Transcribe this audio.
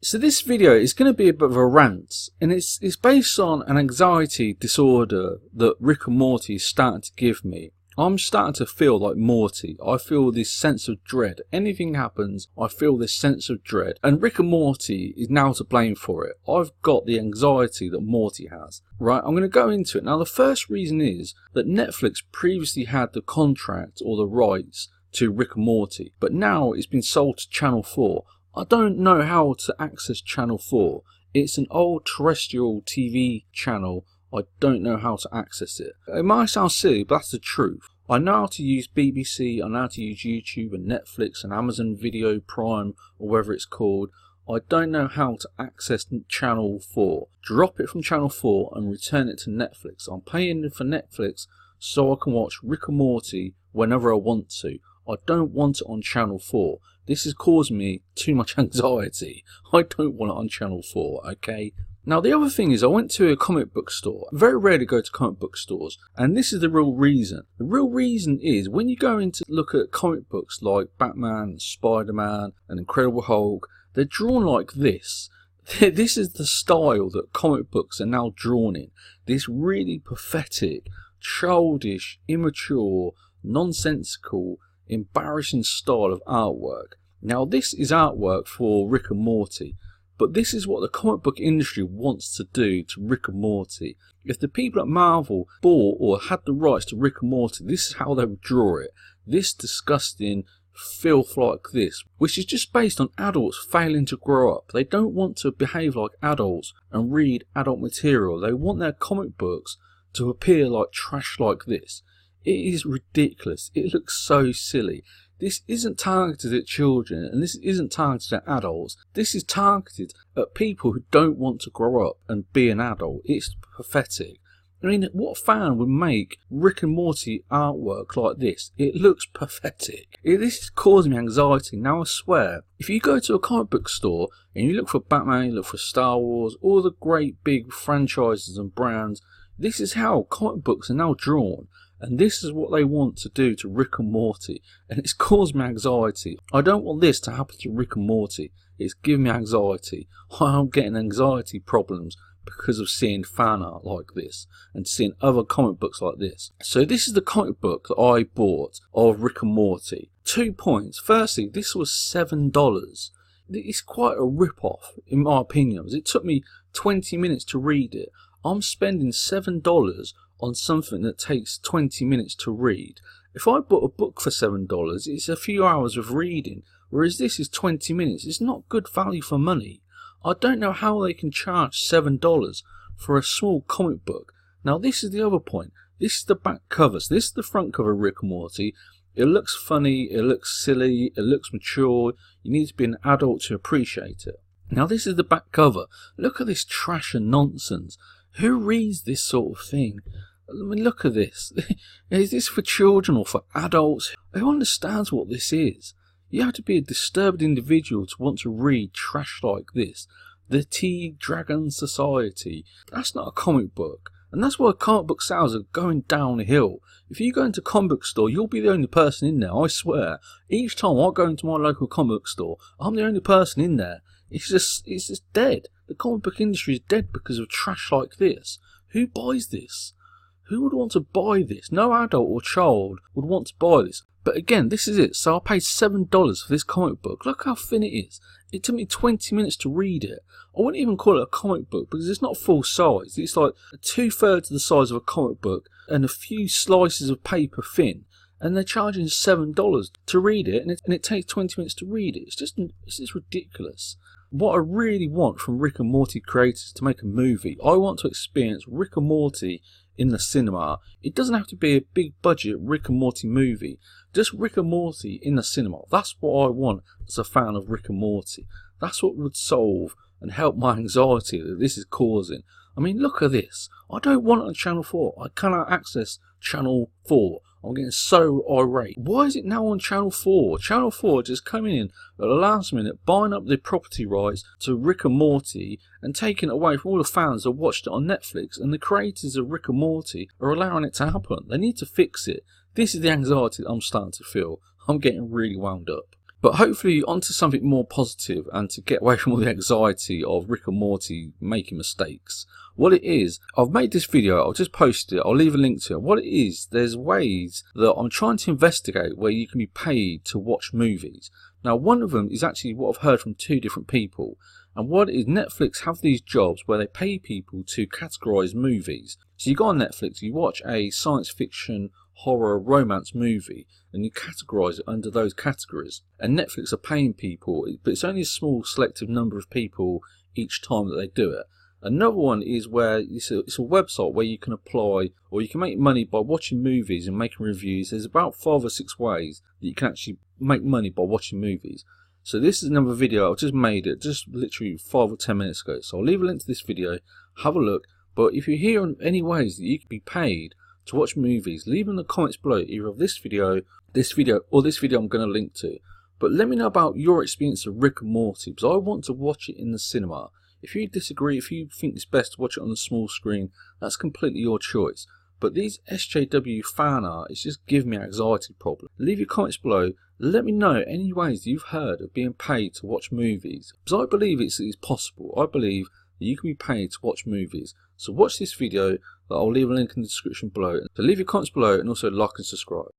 So this video is going to be a bit of a rant, and it's based on an anxiety disorder that Rick and Morty is starting to give me. I'm starting to feel like Morty. I feel this sense of dread. Anything happens, I feel this sense of dread. And Rick and Morty is now to blame for it. I've got the anxiety that Morty has. Right, I'm going to go into it. Now the first reason is that Netflix previously had the contract or the rights to Rick and Morty, but now it's been sold to Channel 4. I don't know how to access Channel 4. It's an old terrestrial TV channel. I don't know how to access it. It might sound silly, but that's the truth. I know how to use BBC, I know how to use YouTube and Netflix and Amazon Video Prime or whatever it's called. I don't know how to access Channel 4. Drop it from Channel 4 and return it to Netflix. I'm paying for Netflix so I can watch Rick and Morty whenever I want to. I don't want it on Channel 4. This is causing me too much anxiety. I don't want it on Channel 4, okay? Now the other thing is I went to a comic book store. I very rarely go to comic book stores, and this is the real reason. The real reason is when you go in to look at comic books like Batman, Spider-Man and Incredible Hulk, they're drawn like this. This is the style that comic books are now drawn in. This really pathetic, childish, immature, nonsensical, embarrassing style of artwork. Now this is artwork for Rick and Morty, but this is what the comic book industry wants to do to Rick and Morty. If the people at Marvel bought or had the rights to Rick and Morty, this is how they would draw it. This disgusting filth like this, which is just based on adults failing to grow up. They don't want to behave like adults and read adult material. They want their comic books to appear like trash like this. It is ridiculous. It looks so silly. This isn't targeted at children, and this isn't targeted at adults. This is targeted at people who don't want to grow up and be an adult. It's pathetic. I mean, what fan would make Rick and Morty artwork like this? It looks pathetic. This is causing me anxiety. Now I swear, if you go to a comic book store and you look for Batman, you look for Star Wars, all the great big franchises and brands, this is how comic books are now drawn. And this is what they want to do to Rick and Morty. And it's caused me anxiety. I don't want this to happen to Rick and Morty. It's giving me anxiety. I'm getting anxiety problems because of seeing fan art like this and seeing other comic books like this. So this is the comic book that I bought of Rick and Morty. 2 points. Firstly, this was $7. It's quite a rip-off in my opinion. It took me 20 minutes to read it. I'm spending $7 on something that takes 20 minutes to read. If I bought a book for $7, it's a few hours of reading, whereas this is 20 minutes. It's not good value for money. I don't know how they can charge $7 for a small comic book. Now this is the other point. This is the back cover. So this is the front cover of Rick and Morty. It looks funny, it looks silly, it looks mature. You need to be an adult to appreciate it. Now this is the back cover. Look at this trash and nonsense. Who reads this sort of thing? I mean, look at this. Is this for children or for adults? Who understands what this is? You have to be a disturbed individual to want to read trash like this. The Tea Dragon Society. That's not a comic book. And that's why comic book sales are going downhill. If you go into a comic book store, you'll be the only person in there, I swear. Each time I go into my local comic book store, I'm the only person in there. It's just dead. The comic book industry is dead because of trash like this. Who buys this? Who would want to buy this? No adult or child would want to buy this. But again, this is it. So I paid $7 for this comic book. Look how thin it is. It took me 20 minutes to read it. I wouldn't even call it a comic book because it's not full size. It's like 2/3 of the size of a comic book and a few slices of paper thin. And they're charging $7 to read it, and it takes 20 minutes to read it. It's just ridiculous. What I really want from Rick and Morty creators to make a movie, I want to experience Rick and Morty in the cinema. It doesn't have to be a big budget Rick and Morty movie. Just Rick and Morty in the cinema. That's what I want as a fan of Rick and Morty. That's what would solve and help my anxiety that this is causing. I mean, look at this. I don't want it on Channel 4. I cannot access Channel 4. I'm getting so irate. Why is it now on Channel 4? Channel 4 just coming in at the last minute, buying up the property rights to Rick and Morty and taking it away from all the fans that watched it on Netflix, and the creators of Rick and Morty are allowing it to happen. They need to fix it. This is the anxiety that I'm starting to feel. I'm getting really wound up. But hopefully onto something more positive and to get away from all the anxiety of Rick and Morty making mistakes. What it is, I've made this video, I'll just post it, I'll leave a link to it. What it is, there's ways that I'm trying to investigate where you can be paid to watch movies. Now one of them is actually what I've heard from two different people. And what it is, Netflix have these jobs where they pay people to categorise movies. So you go on Netflix, you watch a science fiction, horror, romance movie, and you categorise it under those categories. And Netflix are paying people, but it's only a small selective number of people each time that they do it. Another one is where it's a website where you can apply, or you can make money by watching movies and making reviews. There's about 5 or 6 ways that you can actually make money by watching movies. So this is another video, I've just made it just literally 5 or 10 minutes ago. So I'll leave a link to this video, have a look. But if you hear on any ways that you can be paid to watch movies, leave in the comments below either of this video, or this video I'm going to link to. But let me know about your experience of Rick and Morty, because I want to watch it in the cinema. If you disagree, if you think it's best to watch it on the small screen, that's completely your choice. But these SJW fan art, it's just giving me an anxiety problem. Leave your comments below. Let me know any ways that you've heard of being paid to watch movies. Because I believe it's possible. I believe that you can be paid to watch movies. So watch this video that I'll leave a link in the description below. So leave your comments below and also like and subscribe.